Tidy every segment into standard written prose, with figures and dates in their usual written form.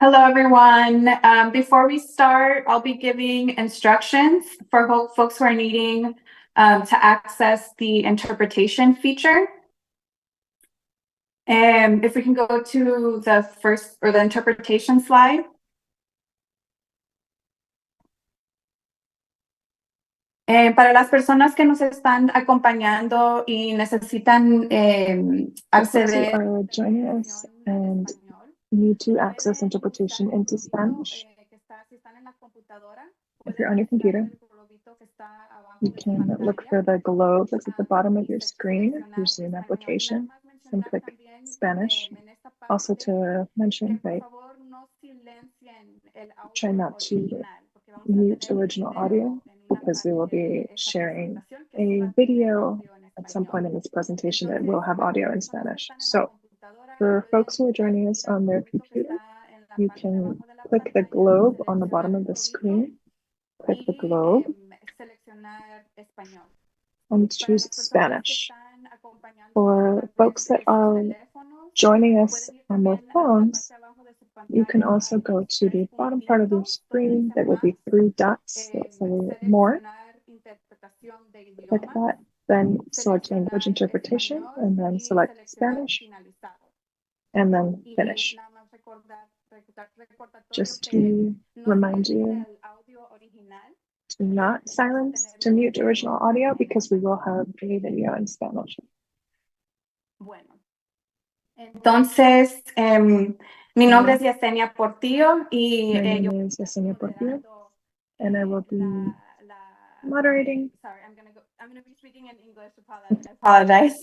Hello, everyone. Before we start, I'll be giving instructions for folks who are needing to access the interpretation feature. And if we can go to the first or the interpretation slide. Para las personas que nos están acompañando y necesitan acceder are joining us and need to access interpretation into Spanish. If you're on your computer, you can look for the globe that's at the bottom of your screen, your Zoom application, and click Spanish. Also to mention, right, try not to mute original audio because we will be sharing a video at some point in this presentation that will have audio in Spanish. So for folks who are joining us on their computer, you can click the globe on the bottom of the screen, click the globe, and choose Spanish. For folks that are joining us on their phones, you can also go to the bottom part of your screen. There will be 3 dots that say more. Click that, then select language interpretation, and then select Spanish, and then finish. Just to remind you to not silence, to mute original audio because we will have a video in Spanish. Entonces, mi nombre es Yesenia Portillo y My name is Yesenia Portillo, and I will be moderating. Sorry, I'm gonna be speaking in English. Apologize.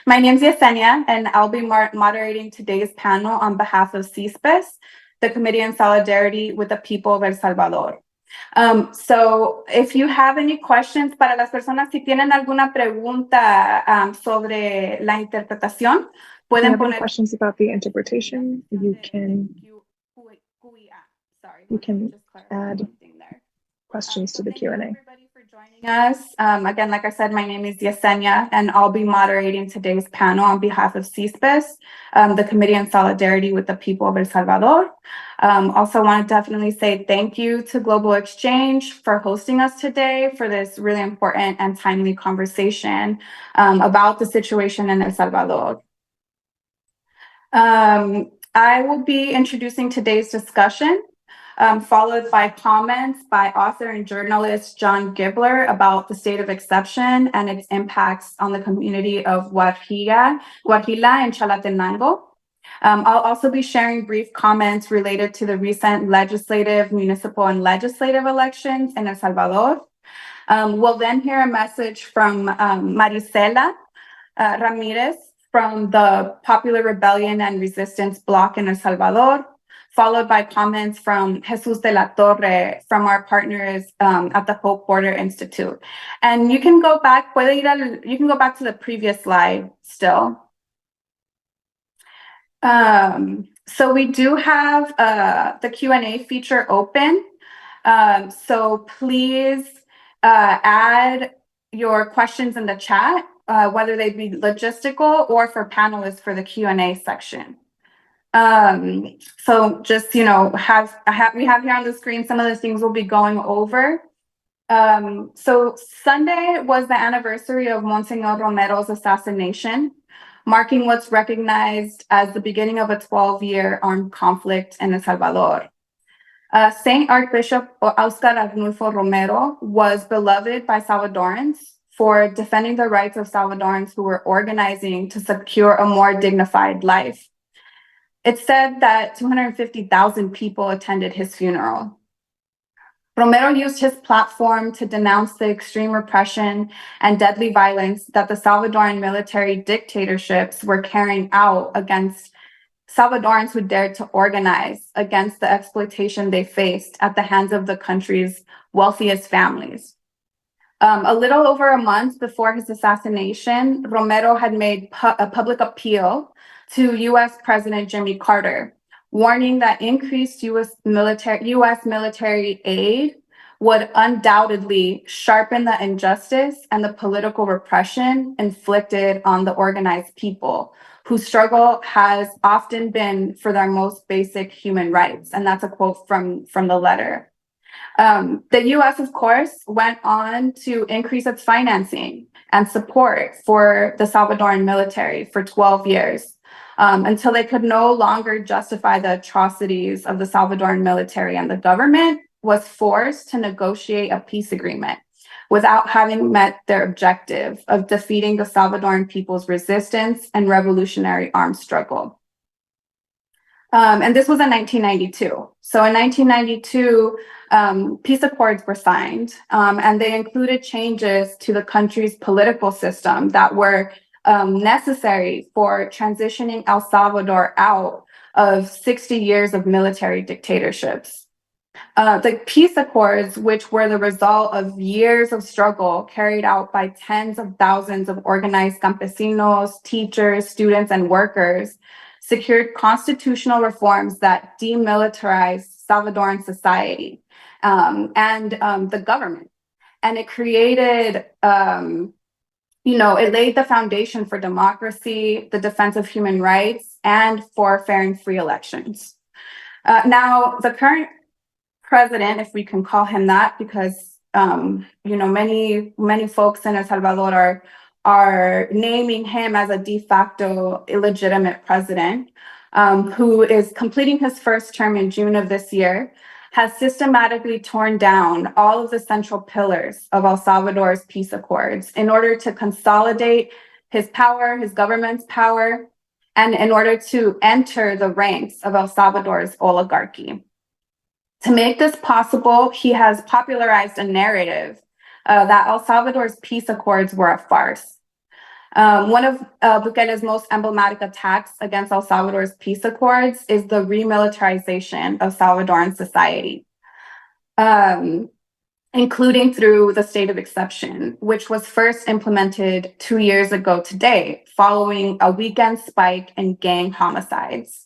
My name's Yesenia, and I'll be moderating today's panel on behalf of CISPES, the Committee in Solidarity with the People of El Salvador. So if you have any questions, para las personas si tienen alguna pregunta sobre la interpretación, pueden poner questions about the interpretation. You can add questions to the Q&A. Us. Again, like I said, my name is Yesenia, and I'll be moderating today's panel on behalf of CISPES, the Committee in Solidarity with the People of El Salvador. Also want to definitely say thank you to Global Exchange for hosting us today for this really important and timely conversation about the situation in El Salvador. I will be introducing today's discussion, followed by comments by author and journalist John Gibler about the state of exception and its impacts on the community of Guajila and Chalatenango. I'll also be sharing brief comments related to the recent legislative, municipal, and legislative elections in El Salvador. We'll then hear a message from Marisela Ramirez from the Popular Rebellion and Resistance Bloc in El Salvador, followed by comments from Jesus de la Torre from our partners at the Hope Border Institute. And you can go back, you can go back to the previous slide still. So we do have the Q&A feature open. So please add your questions in the chat, whether they be logistical or for panelists for the Q&A section. So just, you know, we have here on the screen some of the things we'll be going over. So Sunday was the anniversary of Monsignor Romero's assassination, marking what's recognized as the beginning of a 12-year armed conflict in El Salvador. Saint Archbishop Oscar Arnulfo Romero was beloved by Salvadorans for defending the rights of Salvadorans who were organizing to secure a more dignified life. It's said that 250,000 people attended his funeral. Romero used his platform to denounce the extreme repression and deadly violence that the Salvadoran military dictatorships were carrying out against Salvadorans who dared to organize against the exploitation they faced at the hands of the country's wealthiest families. A little over a month before his assassination, Romero had made a public appeal to U.S. President Jimmy Carter, warning that increased U.S. military aid would undoubtedly sharpen the injustice and the political repression inflicted on the organized people, whose struggle has often been for their most basic human rights. And that's a quote from the letter. The US, of course, went on to increase its financing and support for the Salvadoran military for 12 years, until they could no longer justify the atrocities of the Salvadoran military, and the government was forced to negotiate a peace agreement without having met their objective of defeating the Salvadoran people's resistance and revolutionary armed struggle. And this was in 1992. So in 1992, peace accords were signed, and they included changes to the country's political system that were necessary for transitioning El Salvador out of 60 years of military dictatorships. The peace accords, which were the result of years of struggle carried out by tens of thousands of organized campesinos, teachers, students, and workers, secured constitutional reforms that demilitarized Salvadoran society and the government. And it created, it laid the foundation for democracy, the defense of human rights, and for fair and free elections. Now, the current president, if we can call him that, because many folks in El Salvador are naming him as a de facto illegitimate president, who is completing his first term in June of this year, has systematically torn down all of the central pillars of El Salvador's peace accords in order to consolidate his power, his government's power, and in order to enter the ranks of El Salvador's oligarchy. To make this possible, he has popularized a narrative that El Salvador's peace accords were a farce. One of Bukele's most emblematic attacks against El Salvador's peace accords is the remilitarization of Salvadoran society, including through the state of exception, which was first implemented 2 years ago today, following a weekend spike in gang homicides.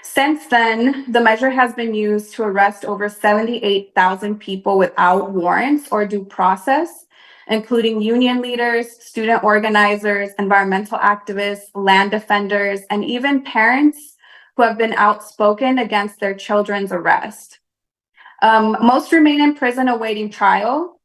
Since then, the measure has been used to arrest over 78,000 people without warrants or due process, including union leaders, student organizers, environmental activists, land defenders, and even parents who have been outspoken against their children's arrest. Most remain in prison awaiting trial.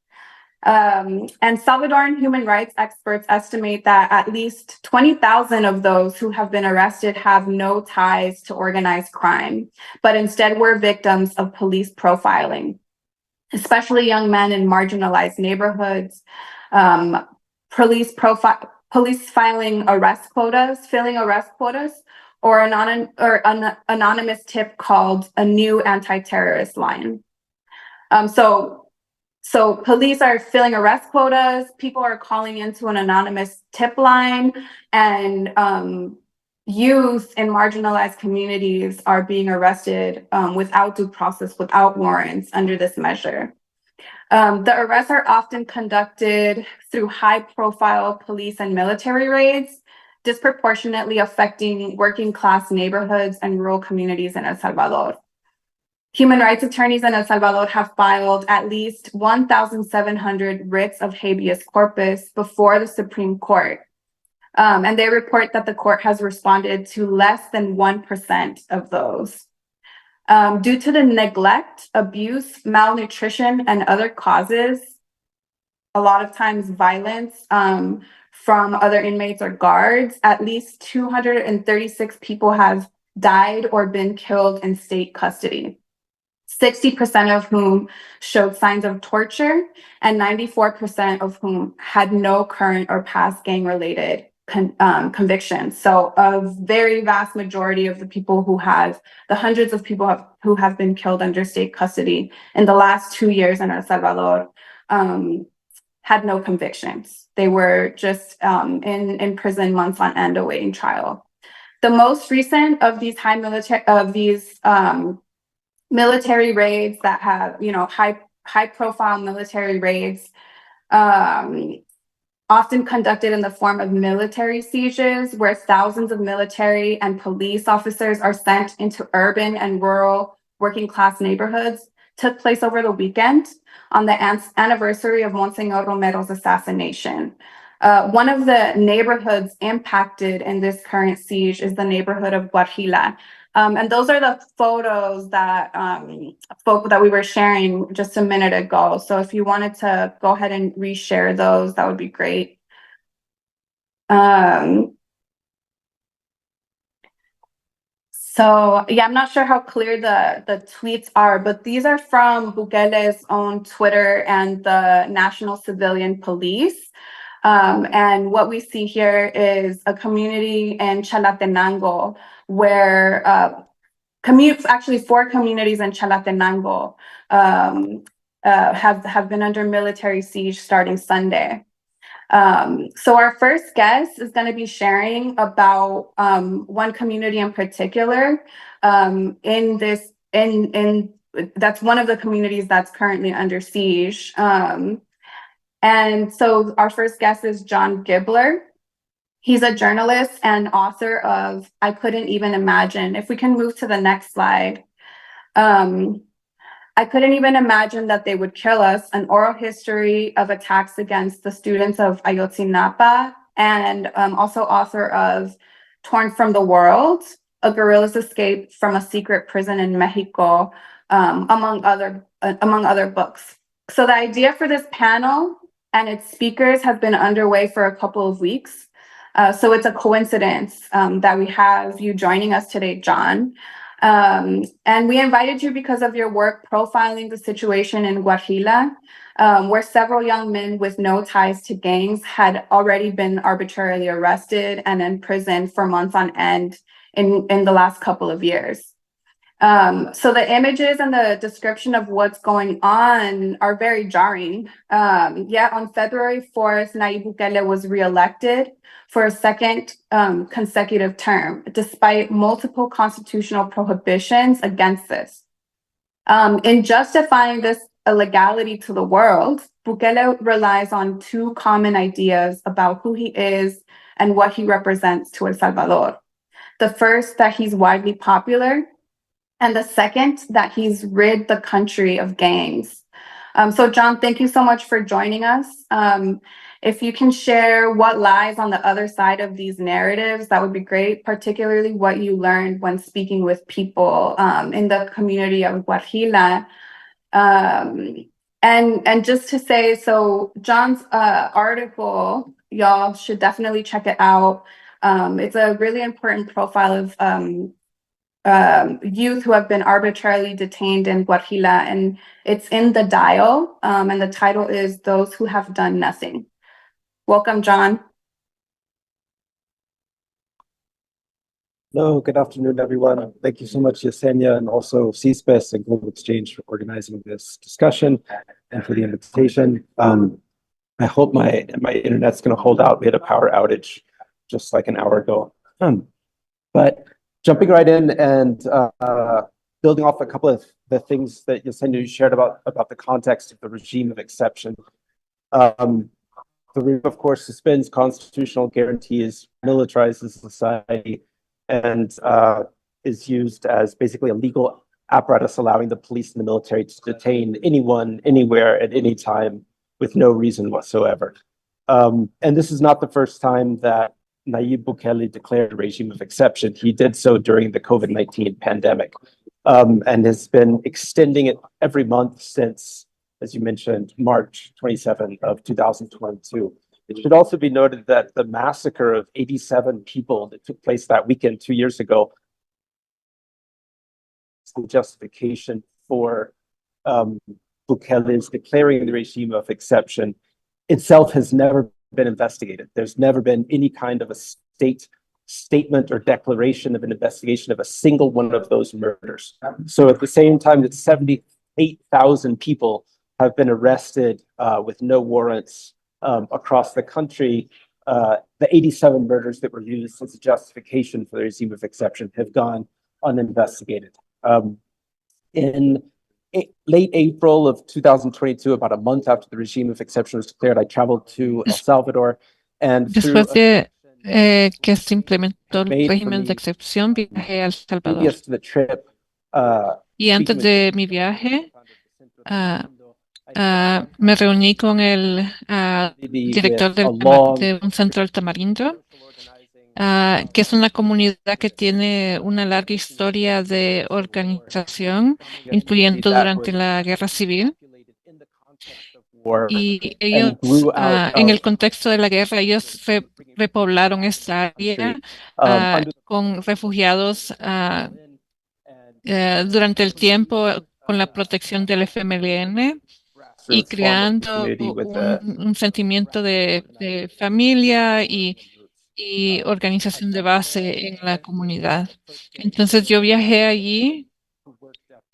And Salvadoran human rights experts estimate that at least 20,000 of those who have been arrested have no ties to organized crime, but instead were victims of police profiling, especially young men in marginalized neighborhoods, police filling arrest quotas, or an anonymous tip called a new anti-terrorist line. So police are filling arrest quotas, people are calling into an anonymous tip line, and youth in marginalized communities are being arrested without due process, without warrants under this measure. The arrests are often conducted through high-profile police and military raids, disproportionately affecting working-class neighborhoods and rural communities in El Salvador. Human rights attorneys in El Salvador have filed at least 1,700 writs of habeas corpus before the Supreme Court. And they report that the court has responded to less than 1% of those. Due to the neglect, abuse, malnutrition, and other causes, a lot of times violence from other inmates or guards, at least 236 people have died or been killed in state custody. 60% of whom showed signs of torture, and 94% of whom had no current or past gang-related convictions. So a very vast majority of the people the hundreds of people who have been killed under state custody in the last 2 years in El Salvador had no convictions. They were just in prison months on end awaiting trial. The most recent of these military raids that have, high profile military raids, often conducted in the form of military sieges, where thousands of military and police officers are sent into urban and rural working class neighborhoods took place over the weekend on the anniversary of Monsignor Romero's assassination. One of the neighborhoods impacted in this current siege is the neighborhood of Guajila. And those are the photos that that we were sharing just a minute ago. So if you wanted to go ahead and reshare those, that would be great. So yeah, I'm not sure how clear the tweets are, but these are from Bukele's own Twitter and the National Civilian Police. And what we see here is a community in Chalatenango where actually 4 communities in Chalatenango have been under military siege starting Sunday. So our first guest is going to be sharing about one community in particular that's one of the communities that's currently under siege. And so our first guest is John Gibler. He's a journalist and author of I Couldn't Even Imagine. If we can move to the next slide. I couldn't even imagine that they would kill us, an oral history of attacks against the students of Ayotzinapa, and also author of Torn from the World, a guerrilla's escape from a secret prison in Mexico, among other books. So the idea for this panel and its speakers has been underway for a couple of weeks. So it's a coincidence that we have you joining us today, John. And we invited you because of your work profiling the situation in Guajila, where several young men with no ties to gangs had already been arbitrarily arrested and imprisoned for months on end in the last couple of years. So the images and the description of what's going on are very jarring. Yet on February 4th, Nayib Bukele was reelected for a second consecutive term, despite multiple constitutional prohibitions against this. In justifying this illegality to the world, Bukele relies on 2 common ideas about who he is and what he represents to El Salvador. The first, that he's widely popular, and the second, that he's rid the country of gangs. So John, thank you so much for joining us. If you can share what lies on the other side of these narratives, that would be great, particularly what you learned when speaking with people in the community of Guajila. And just to say, so John's article, y'all should definitely check it out. It's a really important profile of youth who have been arbitrarily detained in Guajila, and it's in the Dial, and the title is Those Who Have Done Nothing. Welcome, John. Hello, good afternoon, everyone. Thank you so much, Yesenia, and also CSPACE and Global Exchange for organizing this discussion and for the invitation. I hope my internet's going to hold out. We had a power outage just like an hour ago. But jumping right in and building off a couple of the things that Yesenia shared about the context of the regime of exception. The regime, of course, suspends constitutional guarantees, militarizes society, and is used as basically a legal apparatus allowing the police and the military to detain anyone, anywhere, at any time with no reason whatsoever. And this is not the first time that Nayib Bukele declared a regime of exception. He did so during the COVID-19 pandemic and has been extending it every month since, as you mentioned, March 27 of 2022. It should also be noted that the massacre of 87 people that took place that weekend 2 years ago is the justification for Bukele's declaring the regime of exception itself has never been investigated. There's never been any kind of a statement or declaration of an investigation of a single one of those murders. So at the same time that 78,000 people have been arrested with no warrants across the country, the 87 murders that were used as a justification for the regime of exception have gone uninvestigated. In late April of 2022, about a month after the regime of exception was declared, I traveled to El Salvador, and después de que se implementó el régimen de excepción, viajé a El Salvador. previous to the trip, Y antes de mi viaje, me reuní con el director de un centro del Tamarindo, que es una comunidad que tiene una larga historia de organización, incluyendo durante la Guerra Civil. Y ellos, en el contexto de la guerra, ellos repoblaron esta área con refugiados durante el tiempo con la protección del FMLN y creando un sentimiento de familia y organización de base en la comunidad. Entonces yo viajé allí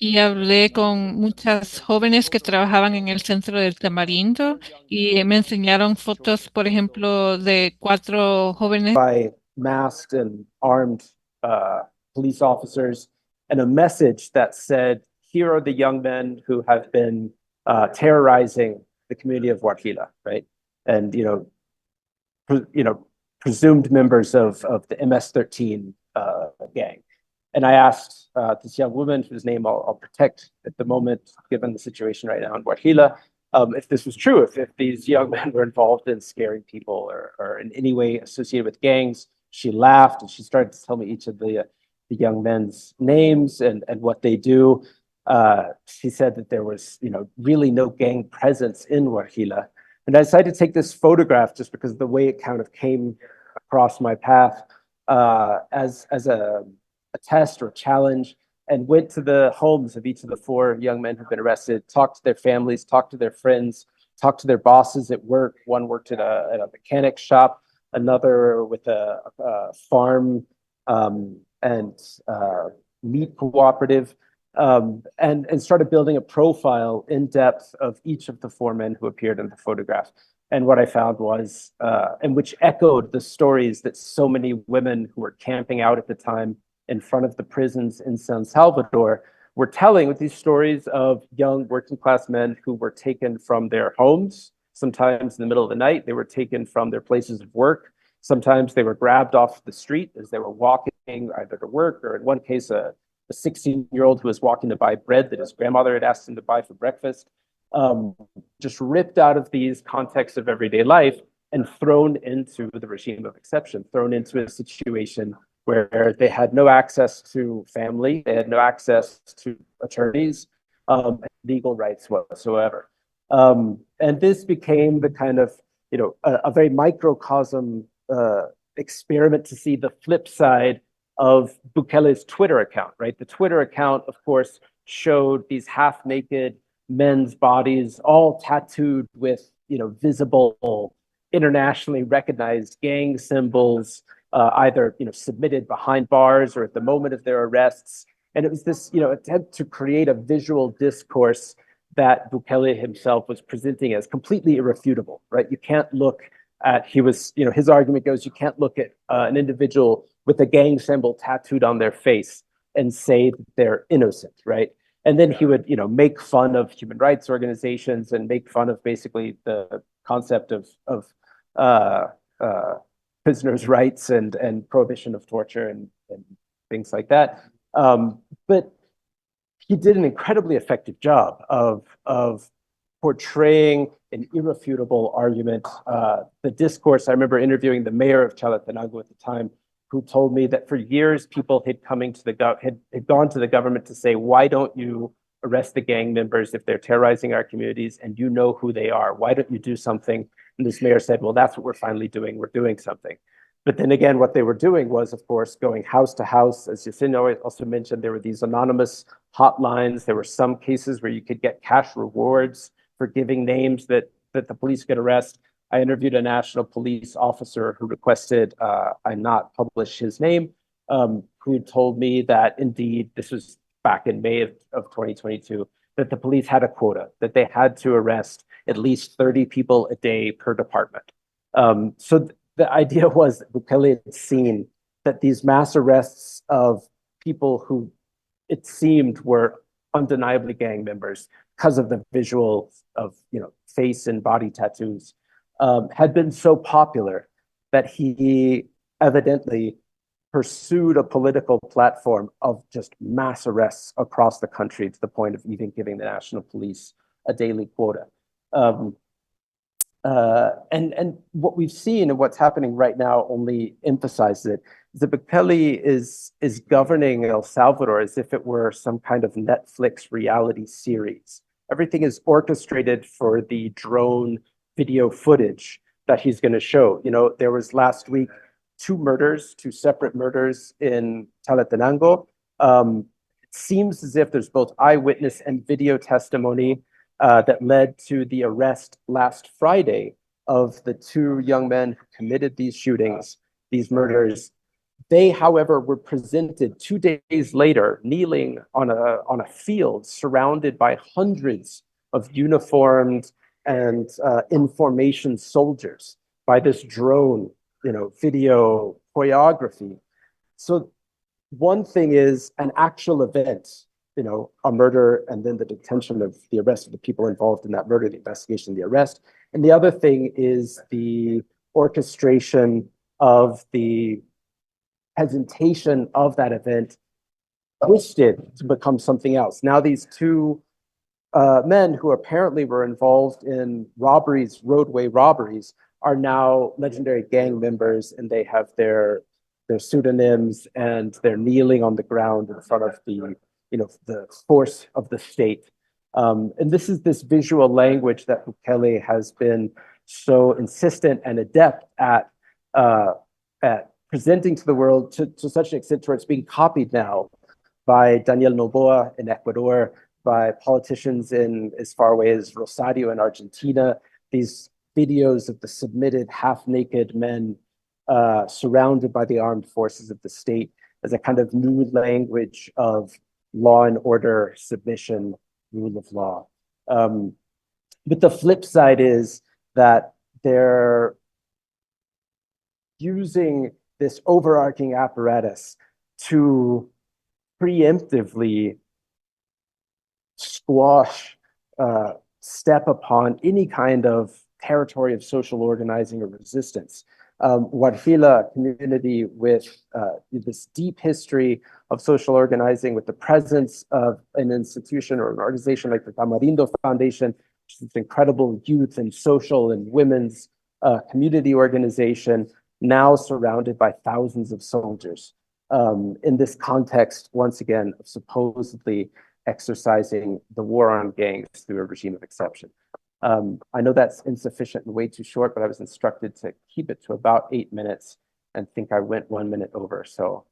y hablé con muchas jóvenes que trabajaban en el centro del Tamarindo y me enseñaron fotos, por ejemplo, de 4 jóvenes by masked and armed police officers, and a message that said, here are the young men who have been terrorizing the community of Huarquila, right? And, presumed members of the MS-13 gang. And I asked this young woman, whose name I'll protect at the moment, given the situation right now in Huarquila, if this was true, if these young men were involved in scaring people or in any way associated with gangs. She laughed and she started to tell me each of the young men's names and what they do. She said that there was, really no gang presence in Huarquila. And I decided to take this photograph just because of the way it kind of came across my path as a test or a challenge, and went to the homes of each of the 4 young men who've been arrested, talked to their families, talked to their friends, talked to their bosses at work. One worked at a mechanic shop, another with a farm and meat cooperative, and started building a profile in depth of each of the 4 men who appeared in the photograph. And what I found was, and which echoed the stories that so many women who were camping out at the time in front of the prisons in San Salvador were telling, with these stories of young working class men who were taken from their homes, sometimes in the middle of the night. They were taken from their places of work. Sometimes they were grabbed off the street as they were walking either to work, or in one case, a 16-year-old who was walking to buy bread that his grandmother had asked him to buy for breakfast, just ripped out of these contexts of everyday life and thrown into the regime of exception, thrown into a situation where they had no access to family, they had no access to attorneys, legal rights whatsoever. And this became the kind of, a very microcosm experiment to see the flip side of Bukele's Twitter account, right? The Twitter account, of course, showed these half-naked men's bodies, all tattooed with, visible, internationally recognized gang symbols, either submitted behind bars or at the moment of their arrests. And it was this attempt to create a visual discourse that Bukele himself was presenting as completely irrefutable, right? You can't look at, his argument goes, you can't look at an individual with a gang symbol tattooed on their face and say that they're innocent, right? And then he would make fun of human rights organizations and make fun of basically the concept of prisoners' rights and prohibition of torture and things like that. But he did an incredibly effective job of portraying an irrefutable argument. The discourse, I remember interviewing the mayor of Chalatenango at the time, who told me that for years people had gone to the government to say, why don't you arrest the gang members if they're terrorizing our communities and you know who they are? Why don't you do something? And this mayor said, well, that's what we're finally doing. We're doing something. But then again, what they were doing was, of course, going house to house. As Yesenia also mentioned, there were these anonymous hotlines. There were some cases where you could get cash rewards for giving names that the police could arrest. I interviewed a national police officer who requested I not publish his name, who told me that indeed, this was back in May of 2022, that the police had a quota, that they had to arrest at least 30 people a day per department. So the idea was that Bukele had seen that these mass arrests of people who it seemed were undeniably gang members because of the visual of face and body tattoos had been so popular that he evidently pursued a political platform of just mass arrests across the country to the point of even giving the national police a daily quota. And what we've seen and what's happening right now only emphasizes it. Is that Bukele is governing El Salvador as if it were some kind of Netflix reality series. Everything is orchestrated for the drone video footage that he's going to show. You know, there was last week two separate murders in Chalatenango. It seems as if there's both eyewitness and video testimony that led to the arrest last Friday of the two young men who committed these shootings, these murders. They, however, were presented 2 days later, kneeling on a field surrounded by hundreds of uniformed and information soldiers by this drone, video choreography. So one thing is an actual event, a murder, and then the detention of the arrest of the people involved in that murder, the investigation, the arrest. And the other thing is the orchestration of the presentation of that event twisted to become something else. Now these two men who apparently were involved in robberies, roadway robberies, are now legendary gang members, and they have their pseudonyms, and they're kneeling on the ground in front of the force of the state. And this is this visual language that Bukele has been so insistent and adept at presenting to the world to such an extent where it's being copied now by Daniel Noboa in Ecuador, by politicians in as far away as Rosario in Argentina. These videos of the submitted half-naked men surrounded by the armed forces of the state as a kind of new language of law and order, submission, rule of law. But the flip side is that they're using this overarching apparatus to preemptively squash, step upon any kind of territory of social organizing or resistance. Huarfila community with this deep history of social organizing, with the presence of an institution or an organization like the Tamarindo Foundation, which is this incredible youth and social and women's community organization, now surrounded by thousands of soldiers in this context, once again, of supposedly exercising the war on gangs through a regime of exception. I know that's insufficient and way too short, but I was instructed to keep it to about 8 minutes and think I went 1 minute over. So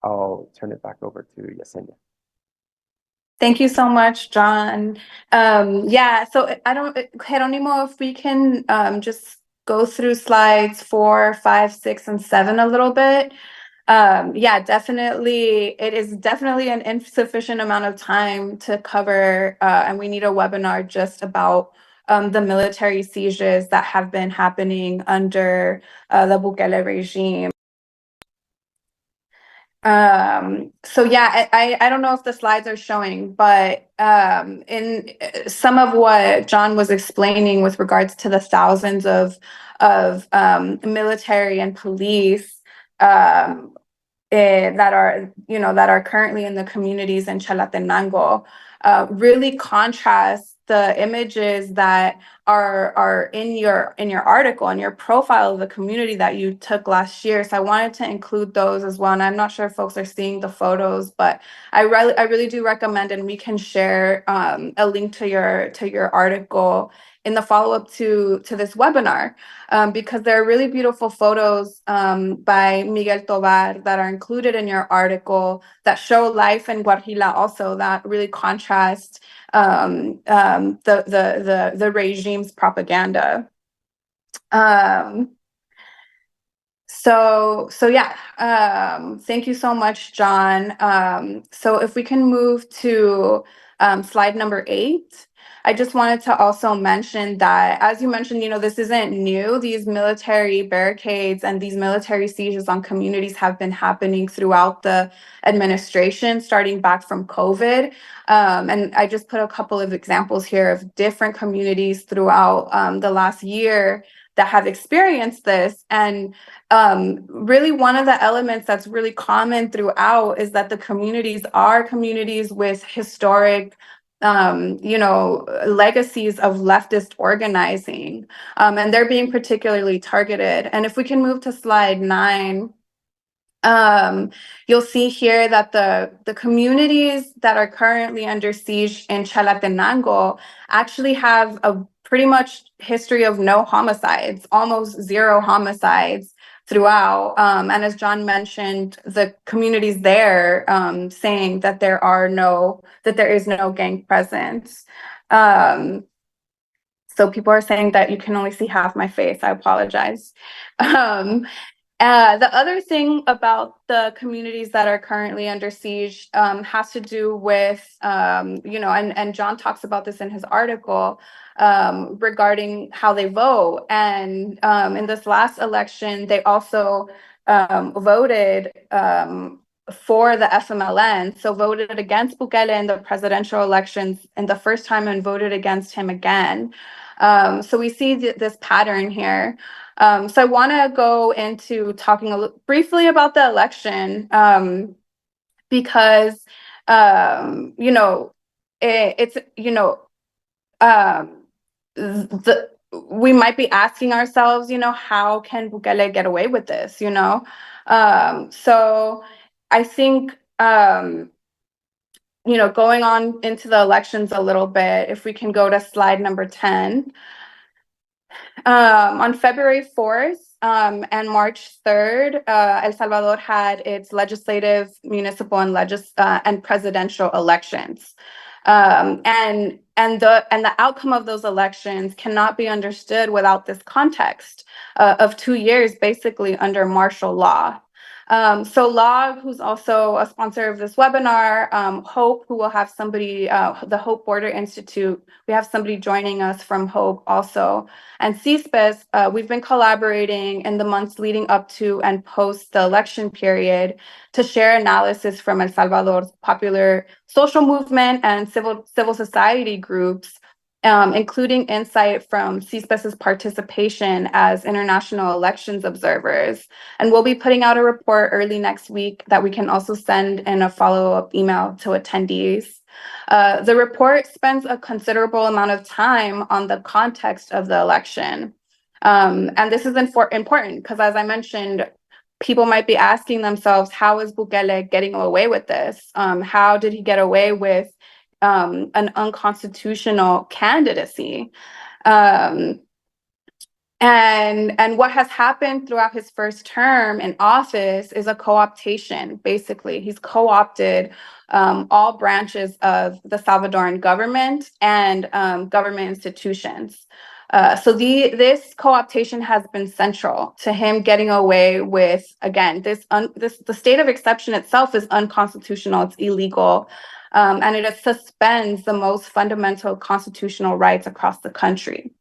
I'll turn it back over to Yesenia. Thank you so much, John. Yeah, so Jeronimo, if we can just go through slides 4, 5, 6, and 7 a little bit. Yeah, definitely. It is definitely an insufficient amount of time to cover, and we need a webinar just about the military sieges that have been happening under the Bukele regime. So yeah, I don't know if the slides are showing, but in some of what John was explaining with regards to the thousands of military and police that are currently in the communities in Chalatenango really contrast the images that are in your article and your profile of the community that you took last year. So I wanted to include those as well. And I'm not sure if folks are seeing the photos, but I really do recommend, and we can share a link to your article in the follow-up to this webinar, because there are really beautiful photos by Miguel Tovar that are included in your article that show life in Guarjila also, that really contrast the regime's propaganda. So yeah, thank you so much, John. So if we can move to slide number 8. I just wanted to also mention that, as you mentioned, this isn't new. These military barricades and these military sieges on communities have been happening throughout the administration, starting back from COVID. And I just put a couple of examples here of different communities throughout the last year that have experienced this. And really one of the elements that's really common throughout is that the communities are communities with historic legacies of leftist organizing, and they're being particularly targeted. And if we can move to slide 9, you'll see here that the communities that are currently under siege in Chalatenango actually have a pretty much history of no homicides, almost zero homicides throughout. And as John mentioned, the communities there saying that there is no gang presence. So people are saying that you can only see half my face. I apologize. The other thing about the communities that are currently under siege has to do with, and John talks about this in his article regarding how they vote. And in this last election, they also voted for the FMLN, so voted against Bukele in the presidential elections in the first time and voted against him again. So we see this pattern here. So I want to go into talking briefly about the election because, we might be asking ourselves, how can Bukele get away with this, So I think, going on into the elections a little bit, if we can go to slide number 10. On February 4th and March 3rd, El Salvador had its legislative, municipal, and presidential elections. And the outcome of those elections cannot be understood without this context of 2 years basically under martial law. So Log, who's also a sponsor of this webinar, Hope, who will have somebody, the Hope Border Institute, we have somebody joining us from Hope also, and CSPES, we've been collaborating in the months leading up to and post the election period to share analysis from El Salvador's popular social movement and civil society groups, including insight from CSPES's participation as international elections observers. And we'll be putting out a report early next week that we can also send in a follow-up email to attendees. The report spends a considerable amount of time on the context of the election. And this is important because, as I mentioned, people might be asking themselves, how is Bukele getting away with this? How did he get away with an unconstitutional candidacy? And what has happened throughout his first term in office is a co-optation, basically. He's co-opted all branches of the Salvadoran government and government institutions. So this co-optation has been central to him getting away with, again, the state of exception itself is unconstitutional, it's illegal, and it suspends the most fundamental constitutional rights across the country.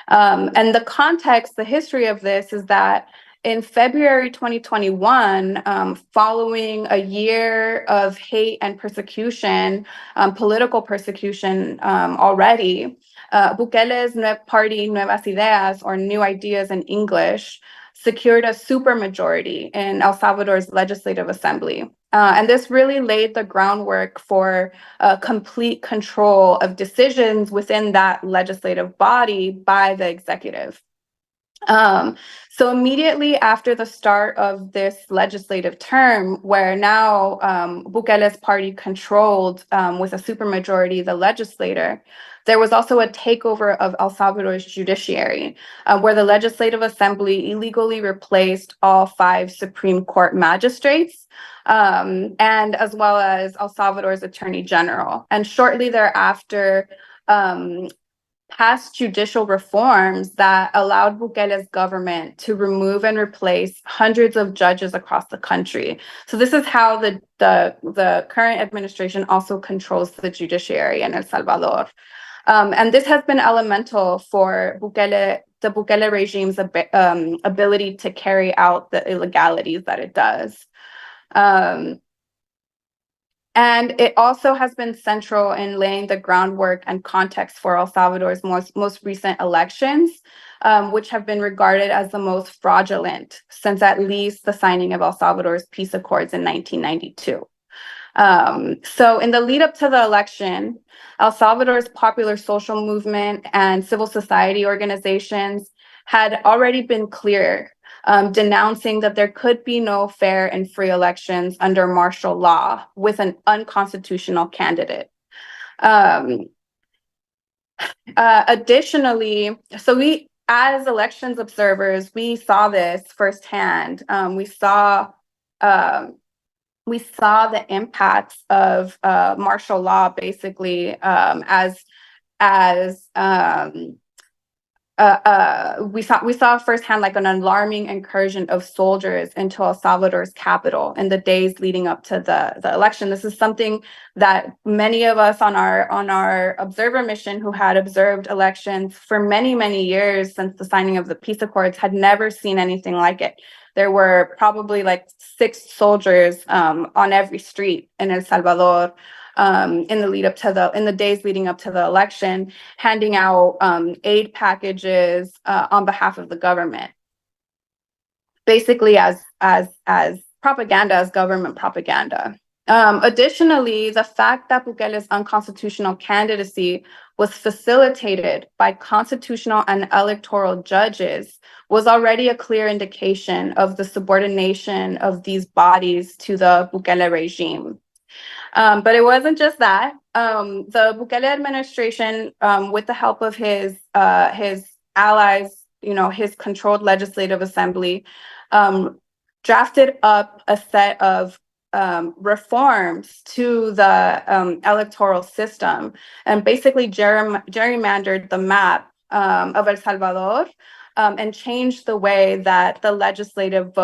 And the context, the history of this is that in February 2021, following a year of hate and persecution, political persecution already, Bukele's party, Nuevas Ideas, or New Ideas in English, secured a supermajority in El Salvador's Legislative Assembly. And this really laid the groundwork for complete control of decisions within that legislative body by the executive. So immediately after the start of this legislative term, where now Bukele's party controlled with a supermajority the legislature, there was also a takeover of El Salvador's judiciary, where the Legislative Assembly illegally replaced all 5 Supreme Court magistrates, and as well as El Salvador's Attorney General. And shortly thereafter, passed judicial reforms that allowed Bukele's government to remove and replace hundreds of judges across the country. So this is how the current administration also controls the judiciary in El Salvador. And this has been elemental for the Bukele regime's ability to carry out the illegalities that it does. And it also has been central in laying the groundwork and context for El Salvador's most recent elections, which have been regarded as the most fraudulent since at least the signing of El Salvador's peace accords in 1992. So in the lead up to the election, El Salvador's popular social movement and civil society organizations had already been clear, denouncing that there could be no fair and free elections under martial law with an unconstitutional candidate. Additionally, so we, as elections observers, we saw this firsthand. We saw the impacts of martial law, basically, we saw firsthand like an alarming incursion of soldiers into El Salvador's capital in the days leading up to the election. This is something that many of us on our observer mission who had observed elections for many years since the signing of the peace accords had never seen anything like it. There were probably like 6 soldiers on every street in El Salvador in the days leading up to the election, handing out aid packages on behalf of the government, basically as propaganda, as government propaganda. Additionally, the fact that Bukele's unconstitutional candidacy was facilitated by constitutional and electoral judges was already a clear indication of the subordination of these bodies to the Bukele regime. But it wasn't just that. The Bukele administration, with the help of his allies, his controlled legislative assembly, drafted up a set of reforms to the electoral system and basically gerrymandered the map of El Salvador and changed the way that the legislative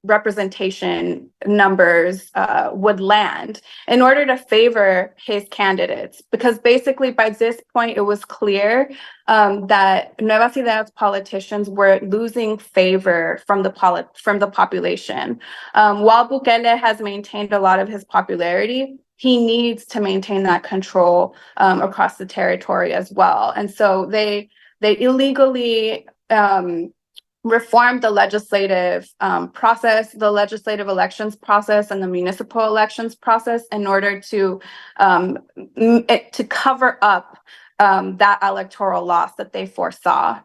representation numbers would land in order to favor his candidates. Because basically by this point, it was clear that Nuevas Ideas politicians were losing favor from the population. While Bukele has maintained a lot of his popularity, he needs to maintain that control across the territory as well. And so they illegally reformed the legislative process, the legislative elections process, and the municipal elections process in order to cover up that electoral loss that they foresaw.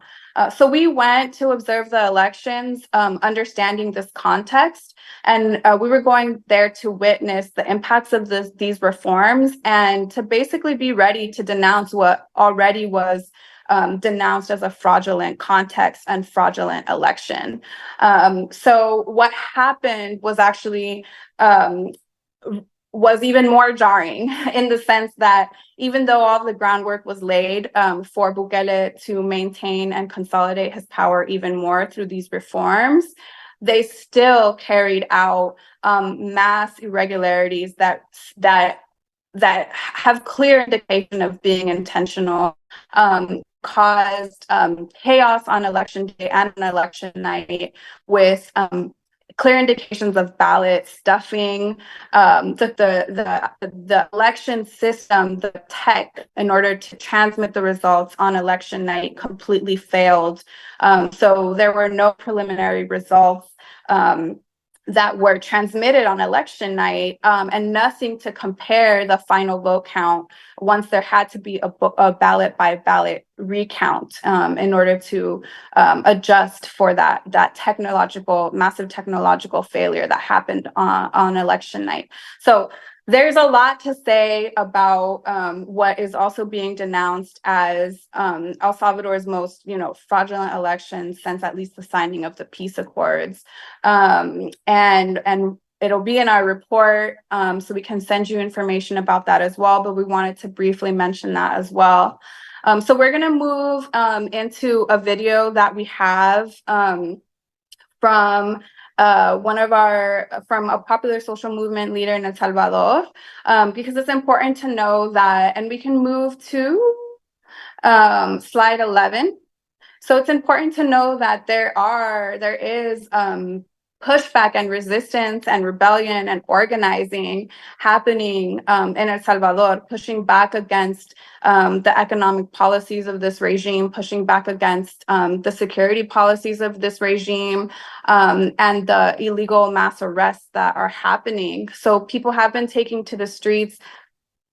So we went to observe the elections, understanding this context, and we were going there to witness the impacts of these reforms and to basically be ready to denounce what already was denounced as a fraudulent context and fraudulent election. So what happened was actually was even more jarring in the sense that even though all the groundwork was laid for Bukele to maintain and consolidate his power even more through these reforms, they still carried out mass irregularities that have clear indication of being intentional, caused chaos on election day and on election night with clear indications of ballot stuffing, that the election system, the tech in order to transmit the results on election night completely failed. So there were no preliminary results that were transmitted on election night, and nothing to compare the final vote count once there had to be a ballot by ballot recount in order to adjust for that massive technological failure that happened on election night. So there's a lot to say about what is also being denounced as El Salvador's most, fraudulent election since at least the signing of the peace accords, and it'll be in our report, so we can send you information about that as well. But we wanted to briefly mention that as well. So we're gonna move into a video that we have from a popular social movement leader in El Salvador, because it's important to know that, and we can move to slide 11. So it's important to know that there is pushback and resistance and rebellion and organizing happening in El Salvador, pushing back against the economic policies of this regime, pushing back against the security policies of this regime, and the illegal mass arrests that are happening. So people have been taking to the streets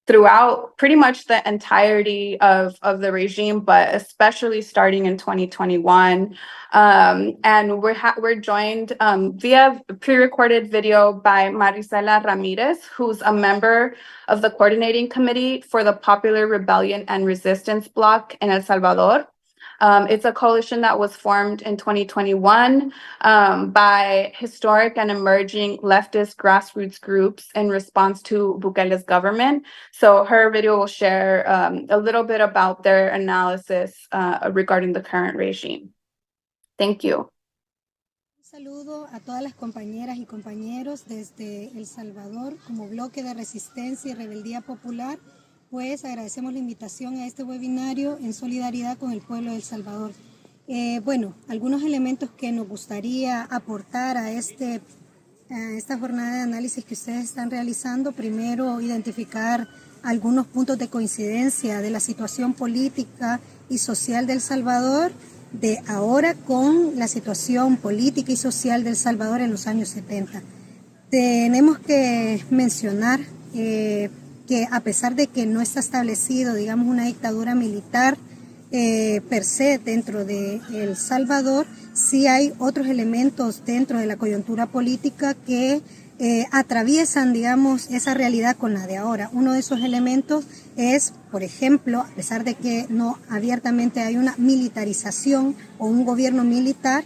throughout pretty much the entirety of the regime, but especially starting in 2021. And we're joined via pre-recorded video by Marisela Ramirez, who's a member of the coordinating committee for the Popular Rebellion and Resistance Bloc in El Salvador. It's a coalition that was formed in 2021 by historic and emerging leftist grassroots groups in response to Bukele's government. So her video will share a little bit about their analysis regarding the current regime. Thank you. Un saludo a todas las compañeras y compañeros desde El Salvador como bloque de resistencia y rebeldía popular. Pues agradecemos la invitación a este webinario en solidaridad con el pueblo de El Salvador. Bueno, algunos elementos que nos gustaría aportar a esta jornada de análisis que ustedes están realizando. Primero, identificar algunos puntos de coincidencia de la situación política y social de El Salvador de ahora con la situación política y social de El Salvador en los años 70. Tenemos que mencionar que a pesar de que no está establecido, digamos, una dictadura militar per se dentro de El Salvador, sí hay otros elementos dentro de la coyuntura política que atraviesan, digamos, esa realidad con la de ahora. Uno de esos elementos es, por ejemplo, a pesar de que no abiertamente hay una militarización o un gobierno militar,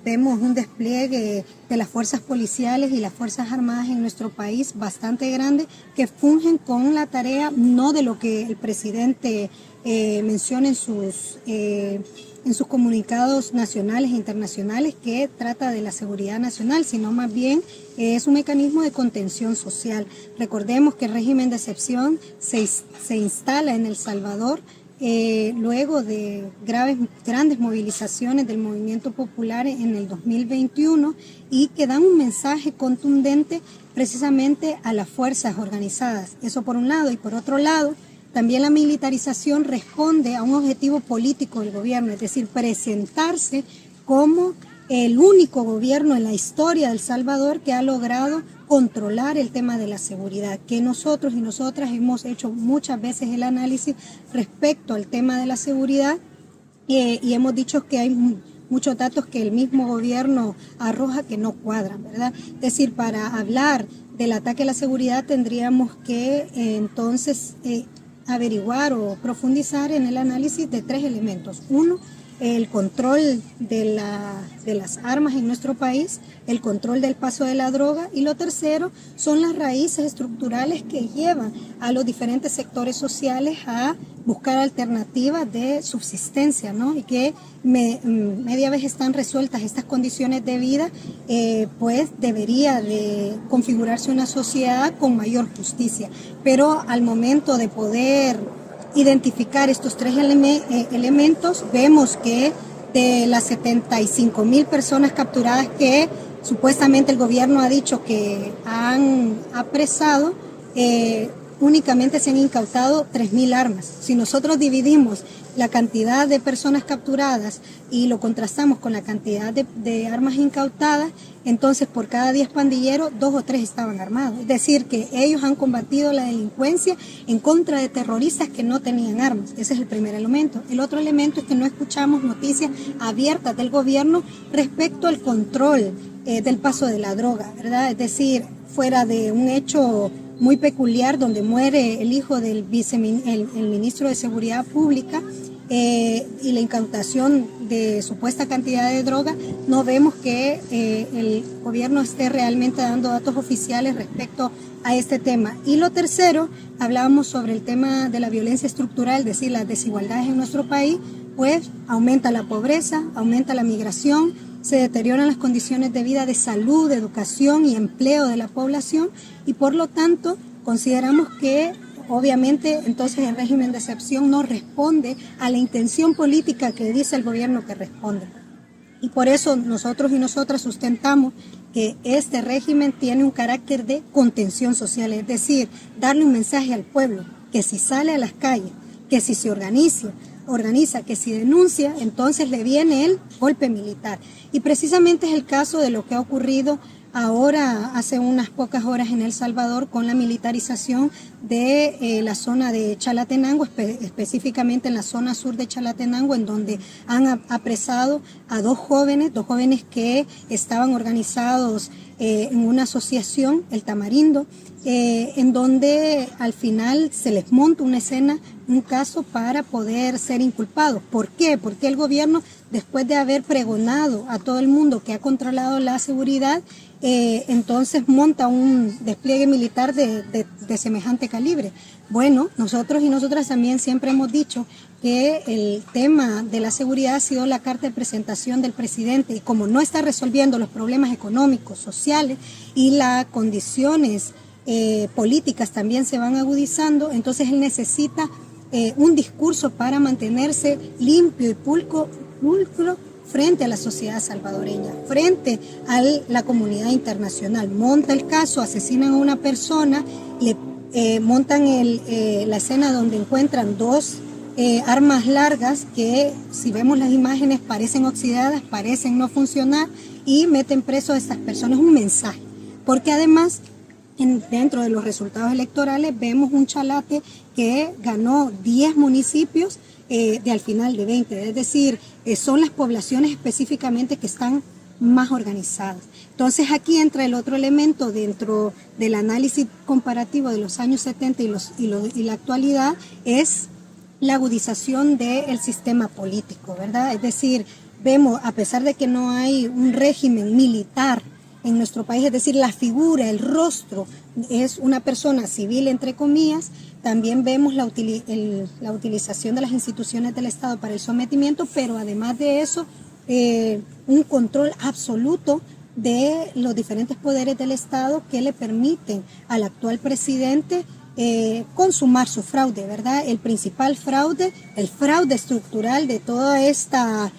vemos un despliegue de las fuerzas policiales y las fuerzas armadas en nuestro país bastante grande que fungen con la tarea no de lo que el presidente menciona en sus comunicados nacionales e internacionales, que trata de la seguridad nacional, sino más bien es un mecanismo de contención social. Recordemos que el régimen de excepción se instala en El Salvador luego de grandes movilizaciones del movimiento popular en el 2021 y que dan un mensaje contundente precisamente a las fuerzas organizadas. Eso por un lado, y por otro lado, también la militarización responde a un objetivo político del gobierno, es decir, presentarse como el único gobierno en la historia de El Salvador que ha logrado controlar el tema de la seguridad, que nosotros y nosotras hemos hecho muchas veces el análisis respecto al tema de la seguridad y hemos dicho que hay muchos datos que el mismo gobierno arroja que no cuadran, ¿verdad? Es decir, para hablar del ataque a la seguridad tendríamos que entonces averiguar o profundizar en el análisis de tres elementos. Uno, el control de las armas en nuestro país, el control del paso de la droga, y lo tercero son las raíces estructurales que llevan a los diferentes sectores sociales a buscar alternativas de subsistencia, ¿no? Y que media vez están resueltas estas condiciones de vida, pues debería de configurarse una sociedad con mayor justicia. Pero al momento de poder identificar estos tres elementos, vemos que de las 75,000 personas capturadas que supuestamente el gobierno ha dicho que han apresado, únicamente se han incautado 3,000 armas. Si nosotros dividimos la cantidad de personas capturadas y lo contrastamos con la cantidad de armas incautadas, entonces por cada 10 pandilleros, 2 o 3 estaban armados. Es decir, que ellos han combatido la delincuencia en contra de terroristas que no tenían armas. Ese es el primer elemento. El otro elemento es que no escuchamos noticias abiertas del gobierno respecto al control del paso de la droga, ¿verdad? Es decir, fuera de un hecho muy peculiar donde muere el hijo del el ministro de Seguridad Pública y la incautación de supuesta cantidad de droga, no vemos que el gobierno esté realmente dando datos oficiales respecto a este tema. Y lo tercero, hablábamos sobre el tema de la violencia estructural, es decir, las desigualdades en nuestro país, pues aumenta la pobreza, aumenta la migración, se deterioran las condiciones de vida, de salud, de educación y empleo de la población, y por lo tanto consideramos que obviamente entonces el régimen de excepción no responde a la intención política que dice el gobierno que responde. Y por eso nosotros y nosotras sustentamos que este régimen tiene un carácter de contención social, es decir, darle un mensaje al pueblo, que si sale a las calles, que si se organiza, que si denuncia, entonces le viene el golpe militar. Y precisamente es el caso de lo que ha ocurrido ahora, hace unas pocas horas en El Salvador, con la militarización de la zona de Chalatenango, específicamente en la zona sur de Chalatenango, en donde han apresado a dos jóvenes que estaban organizados en una asociación, el Tamarindo, en donde al final se les monta una escena, un caso para poder ser inculpados. ¿Por qué? Porque el gobierno, después de haber pregonado a todo el mundo que ha controlado la seguridad, entonces monta un despliegue militar de semejante calibre. Bueno, nosotros y nosotras también siempre hemos dicho que el tema de la seguridad ha sido la carta de presentación del presidente, y como no está resolviendo los problemas económicos, sociales y las condiciones políticas también se van agudizando, entonces él necesita un discurso para mantenerse limpio y pulcro frente a la sociedad salvadoreña, frente a la comunidad internacional. Monta el caso, asesinan a una persona, montan la escena donde encuentran dos armas largas que, si vemos las imágenes, parecen oxidadas, parecen no funcionar, y meten preso a estas personas. Un mensaje, porque además dentro de los resultados electorales vemos un Chalate que ganó 10 municipios al final de 20, es decir, son las poblaciones específicamente que están más organizadas. Entonces aquí entra el otro elemento dentro del análisis comparativo de los años 70 y la actualidad, es la agudización del sistema político, ¿verdad? Es decir, vemos, a pesar de que no hay un régimen militar en nuestro país, es decir, la figura, el rostro es una persona civil, entre comillas, también vemos la utilización de las instituciones del Estado para el sometimiento, pero además de eso, un control absoluto de los diferentes poderes del Estado que le permiten al actual presidente consumar su fraude, ¿verdad? El principal fraude, el fraude estructural de toda esta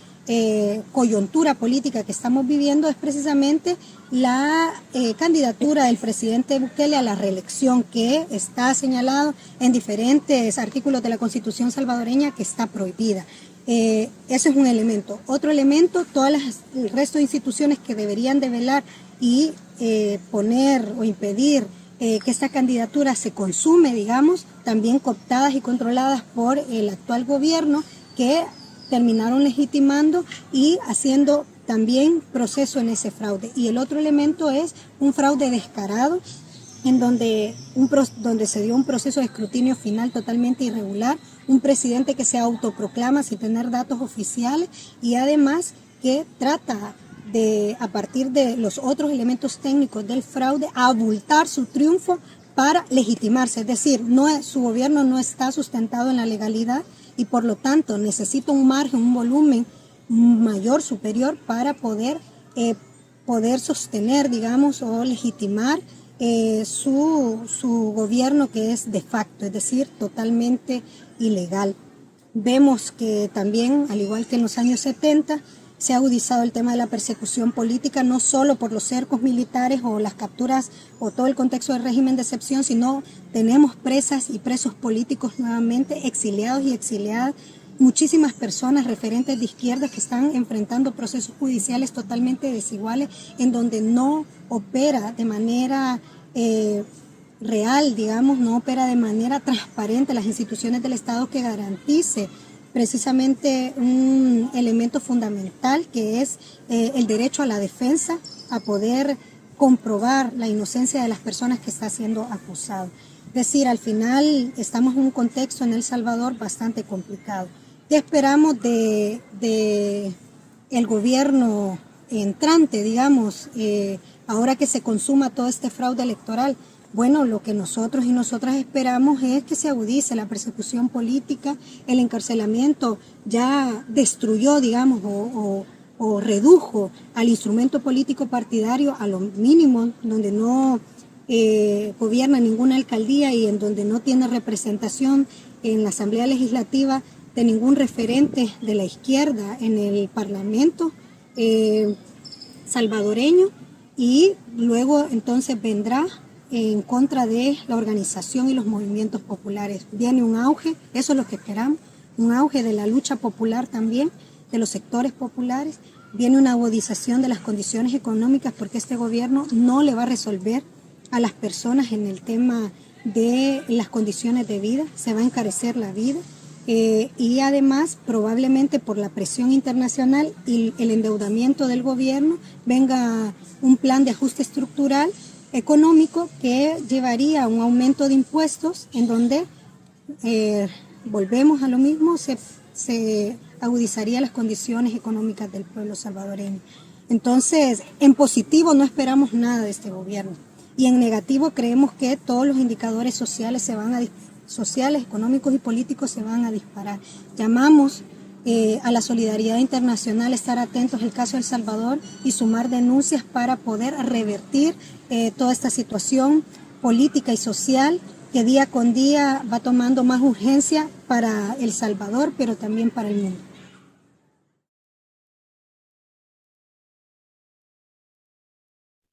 coyuntura política que estamos viviendo, es precisamente la candidatura del presidente Bukele a la reelección, que está señalado en diferentes artículos de la Constitución salvadoreña que está prohibida. Ese es un elemento. Otro elemento, el resto de instituciones que deberían de velar y poner o impedir que esta candidatura se consume, digamos, también cooptadas y controladas por el actual gobierno, que terminaron legitimando y haciendo también proceso en ese fraude. Y el otro elemento es un fraude descarado, en donde se dio un proceso de escrutinio final totalmente irregular, un presidente que se autoproclama sin tener datos oficiales, y además que trata de, a partir de los otros elementos técnicos del fraude, abultar su triunfo para legitimarse. Es decir, su gobierno no está sustentado en la legalidad, y por lo tanto necesita un margen, un volumen mayor, superior, para poder sostener, digamos, o legitimar su gobierno, que es de facto, es decir, totalmente ilegal. Vemos que también, al igual que en los años 70, se ha agudizado el tema de la persecución política, no solo por los cercos militares o las capturas o todo el contexto del régimen de excepción, sino tenemos presas y presos políticos nuevamente, exiliados y exiliadas, muchísimas personas referentes de izquierda que están enfrentando procesos judiciales totalmente desiguales, en donde no opera de manera real, digamos, no opera de manera transparente las instituciones del Estado que garantice precisamente un elemento fundamental, que es el derecho a la defensa, a poder comprobar la inocencia de las personas que está siendo acusado. Es decir, al final estamos en un contexto en El Salvador bastante complicado. ¿Qué esperamos de el gobierno entrante, digamos, ahora que se consuma todo este fraude electoral? Bueno, lo que nosotros y nosotras esperamos es que se agudice la persecución política. El encarcelamiento ya destruyó, digamos, o redujo al instrumento político partidario a lo mínimo, donde no gobierna ninguna alcaldía y en donde no tiene representación en la Asamblea Legislativa de ningún referente de la izquierda en el Parlamento. salvadoreño, y luego entonces vendrá en contra de la organización y los movimientos populares. Viene un auge, eso es lo que esperamos, un auge de la lucha popular también, de los sectores populares. Viene una agudización de las condiciones económicas, porque este gobierno no le va a resolver a las personas en el tema de las condiciones de vida, se va a encarecer la vida. Y además, probablemente por la presión internacional y el endeudamiento del gobierno, venga un plan de ajuste estructural económico que llevaría a un aumento de impuestos, en donde volvemos a lo mismo, se agudizaría las condiciones económicas del pueblo salvadoreño. Entonces, en positivo no esperamos nada de este gobierno, y en negativo creemos que todos los indicadores sociales económicos y políticos se van a disparar. Llamamos a la solidaridad internacional, estar atentos al caso de El Salvador y sumar denuncias para poder revertir toda esta situación política y social que día con día va tomando más urgencia para El Salvador, pero también para el mundo.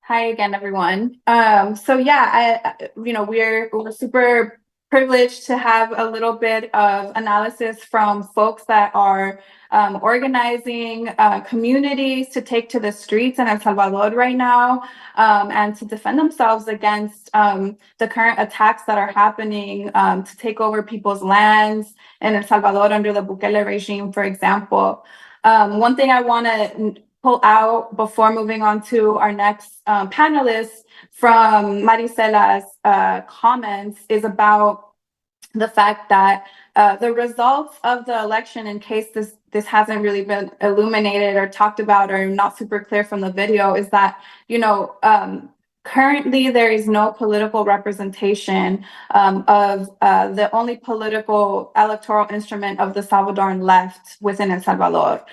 Hi again, everyone. So yeah, we're super privileged to have a little bit of analysis from folks that are organizing communities to take to the streets in El Salvador right now, and to defend themselves against the current attacks that are happening to take over people's lands in El Salvador under the Bukele regime, for example. One thing I want to pull out before moving on to our next panelist from Maricela's comments is about the fact that the results of the election, in case this hasn't really been illuminated or talked about or not super clear from the video, is that, currently there is no political representation of the only political electoral instrument of the Salvadoran left within El Salvador.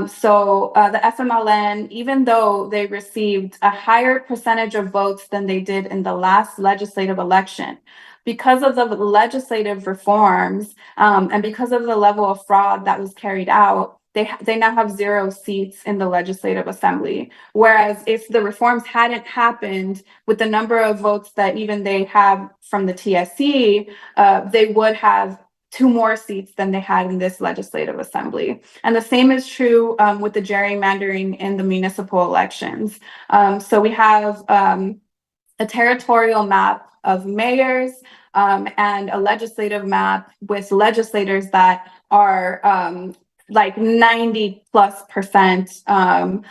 So the FMLN, even though they received a higher percentage of votes than they did in the last legislative election, because of the legislative reforms and because of the level of fraud that was carried out, they now have 0 seats in the Legislative Assembly. Whereas if the reforms hadn't happened with the number of votes that even they have from the TSC, they would have 2 more seats than they had in this Legislative Assembly. And the same is true with the gerrymandering in the municipal elections. So we have a territorial map of mayors and a legislative map with legislators that are like 90+%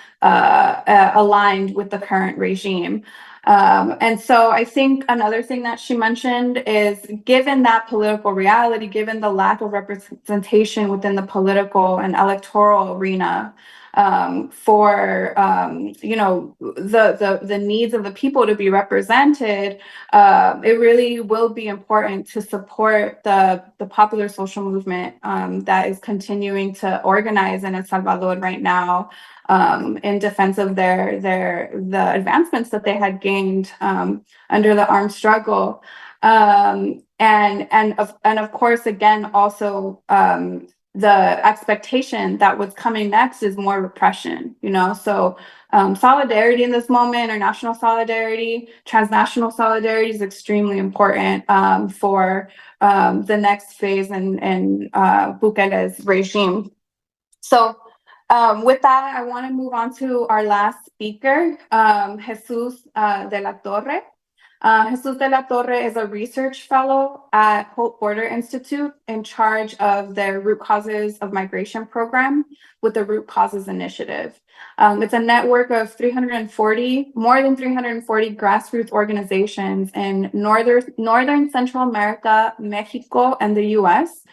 aligned with the current regime. And so I think another thing that she mentioned is, given that political reality, given the lack of representation within the political and electoral arena, for the needs of the people to be represented, it really will be important to support the popular social movement that is continuing to organize in El Salvador right now, in defense of the advancements that they had gained under the armed struggle, and of course, again, also the expectation that what's coming next is more repression, so solidarity in this moment, international solidarity, transnational solidarity is extremely important for the next phase in Bukele's regime. So with that, I want to move on to our last speaker, Jesus de la Torre. Jesus de la Torre is a research fellow at Hope Border Institute in charge of their Root Causes of Migration program with the Root Causes Initiative. It's a network of more than 340 grassroots organizations in Northern Central America, Mexico, and the US,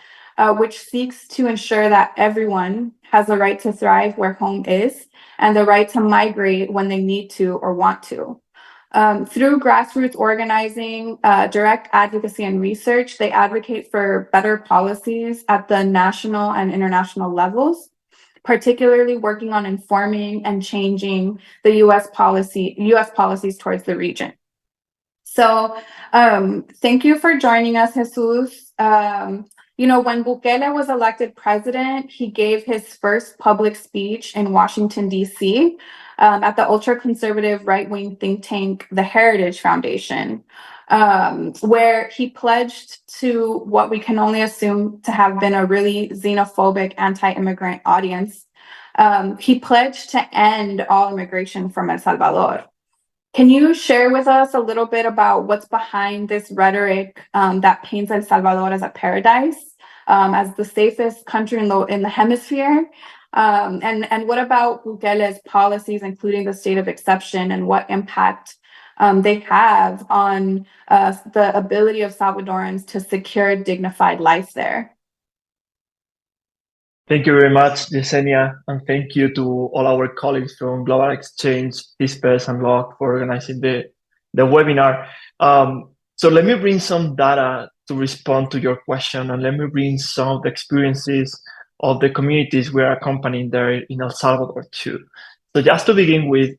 which seeks to ensure that everyone has the right to thrive where home is and the right to migrate when they need to or want to. Through grassroots organizing, direct advocacy, and research, they advocate for better policies at the national and international levels, particularly working on informing and changing the U.S. policies towards the region. So thank you for joining us, Jesus. You know, when Bukele was elected president, he gave his first public speech in Washington, D.C., at the ultra-conservative right-wing think tank, the Heritage Foundation, where he pledged to what we can only assume to have been a really xenophobic, anti-immigrant audience. He pledged to end all immigration from El Salvador. Can you share with us a little bit about what's behind this rhetoric that paints El Salvador as a paradise, as the safest country in the hemisphere? And what about Bukele's policies, including the state of exception, and what impact they have on the ability of Salvadorans to secure a dignified life there? Thank you very much, Yesenia, and thank you to all our colleagues from Global Exchange, Dispers, and Log for organizing the webinar. So let me bring some data to respond to your question, and let me bring some of the experiences of the communities we're accompanying there in El Salvador too. So just to begin with,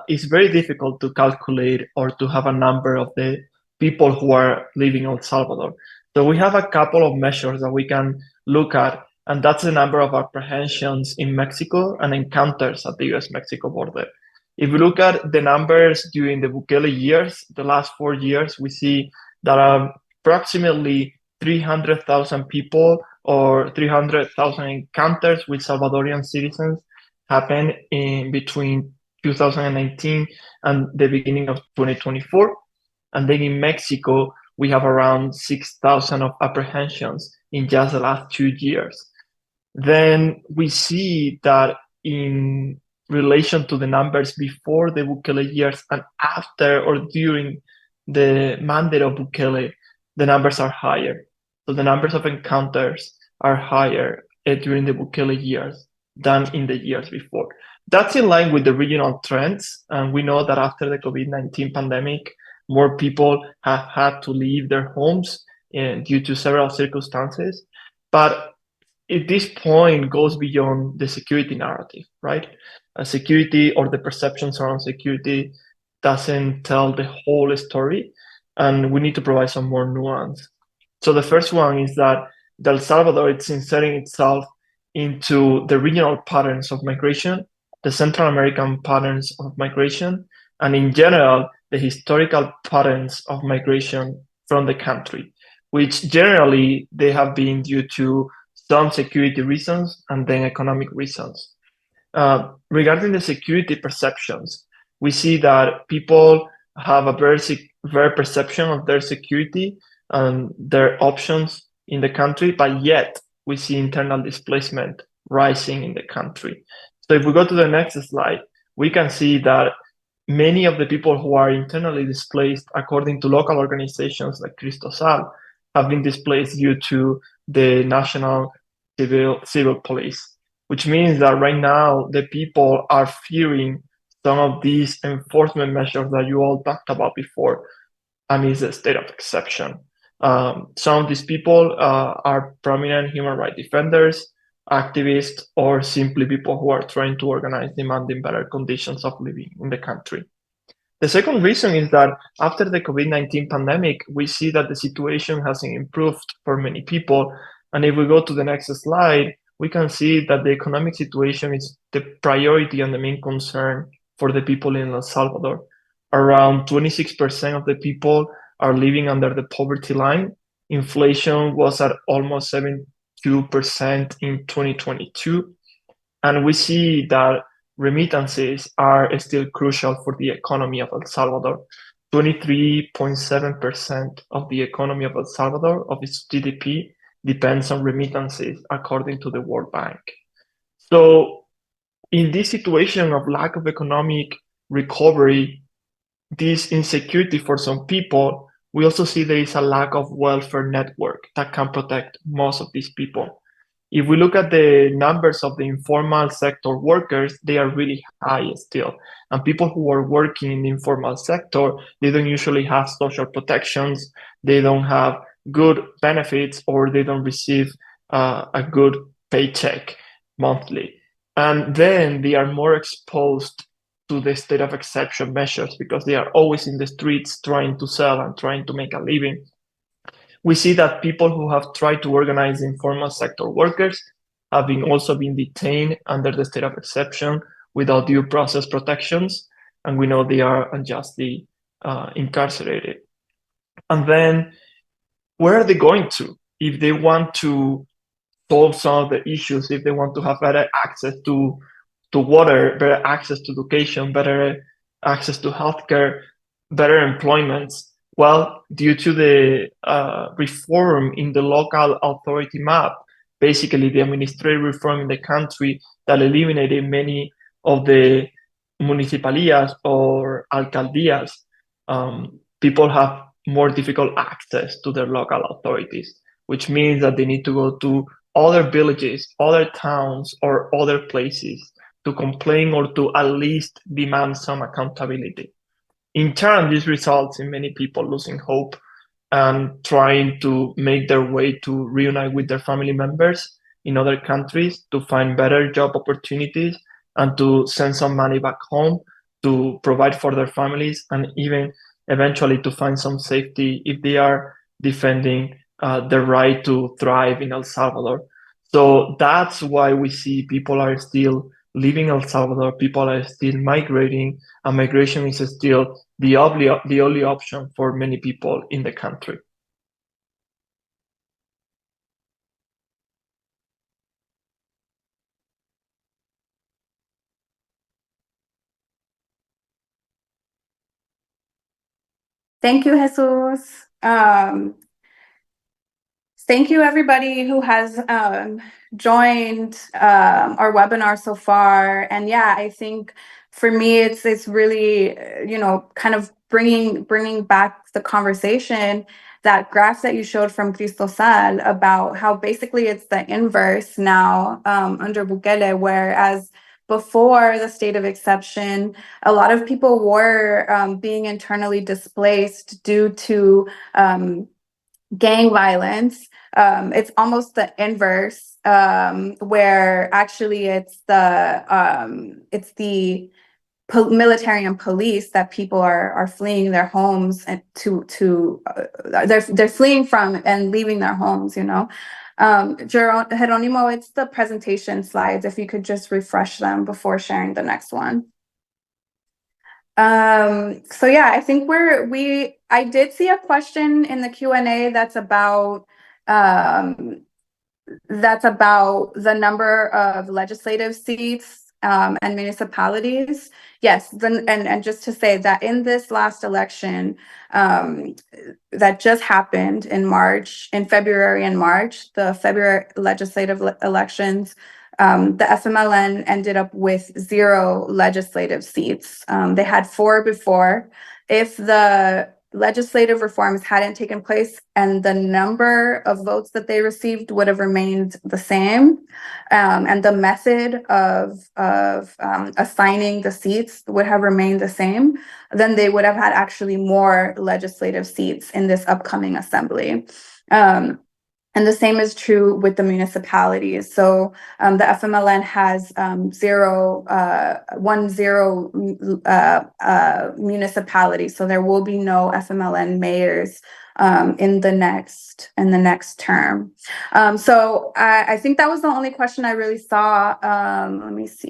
it's very difficult to calculate or to have a number of the people who are living in El Salvador. So we have a couple of measures that we can look at, and that's the number of apprehensions in Mexico and encounters at the US-Mexico border. If we look at the numbers during the Bukele years, the last 4 years, we see that approximately 300,000 people or 300,000 encounters with Salvadorian citizens happened in between 2019 and the beginning of 2024. And then in Mexico, we have around 6,000 of apprehensions in just the last 2 years. Then we see that in relation to the numbers before the Bukele years and after or during the mandate of Bukele, the numbers are higher. So the numbers of encounters are higher during the Bukele years than in the years before. That's in line with the regional trends. And we know that after the COVID-19 pandemic, more people have had to leave their homes due to several circumstances. But at this point goes beyond the security narrative, right? Security or the perceptions around security doesn't tell the whole story, and we need to provide some more nuance. So the first one is that El Salvador, it's inserting itself into the regional patterns of migration, the Central American patterns of migration, and in general, the historical patterns of migration from the country, which generally they have been due to some security reasons and then economic reasons. Regarding the security perceptions, we see that people have a very perception of their security and their options in the country, but yet we see internal displacement rising in the country. So if we go to the next slide, we can see that many of the people who are internally displaced, according to local organizations like Cristosal, have been displaced due to the national civil police, which means that right now the people are fearing some of these enforcement measures that you all talked about before, and is a state of exception. Some of these people are prominent human rights defenders, activists, or simply people who are trying to organize demanding better conditions of living in the country. The second reason is that after the COVID-19 pandemic, we see that the situation hasn't improved for many people. And if we go to the next slide, we can see that the economic situation is the priority and the main concern for the people in El Salvador. Around 26% of the people are living under the poverty line. Inflation was at almost 72% in 2022. And we see that remittances are still crucial for the economy of El Salvador. 23.7% of the economy of El Salvador, of its GDP, depends on remittances, according to the World Bank. So in this situation of lack of economic recovery, this insecurity for some people, we also see there is a lack of welfare network that can protect most of these people. If we look at the numbers of the informal sector workers, they are really high still. And people who are working in the informal sector, they don't usually have social protections, they don't have good benefits, or they don't receive a good paycheck monthly. And then they are more exposed to the state of exception measures because they are always in the streets trying to sell and trying to make a living, we see that people who have tried to organize informal sector workers have also been detained under the state of exception without due process protections, and we know they are unjustly incarcerated. And then where are they going to? If they want to solve some of the issues, if they want to have better access to water, better access to education, better access to healthcare, better employment, well, due to the reform in the local authority map, basically the administrative reform in the country that eliminated many of the municipalías or alcaldías, people have more difficult access to their local authorities, which means that they need to go to other villages, other towns, or other places to complain or to at least demand some accountability. In turn, this results in many people losing hope and trying to make their way to reunite with their family members in other countries to find better job opportunities and to send some money back home to provide for their families and even eventually to find some safety if they are defending the right to thrive in El Salvador. So that's why we see people are still leaving El Salvador, people are still migrating, and migration is still the only option for many people in the country. Thank you, Jesus. Thank you, everybody who has joined our webinar so far. And yeah, I think for me, it's really, kind of bringing back the conversation, that graph that you showed from Cristosal about how basically it's the inverse now under Bukele, whereas before the state of exception, a lot of people were being internally displaced due to gang violence. It's almost the inverse, where actually it's the military and police that people are fleeing their homes and they're fleeing from and leaving their homes. Geronimo, it's the presentation slides. If you could just refresh them before sharing the next one. So yeah, I think I did see a question in the Q&A that's about the number of legislative seats and municipalities. Yes, and just to say that in this last election that just happened in February and March, the February legislative elections, the FMLN ended up with 0 legislative seats. They had 4 before. If the legislative reforms hadn't taken place and the number of votes that they received would have remained the same, and the method of assigning the seats would have remained the same, then they would have had actually more legislative seats in this upcoming assembly. And the same is true with the municipalities. So the FMLN has 0 municipalities. So there will be no FMLN mayors in the next term. So I think that was the only question I really saw. Let me see.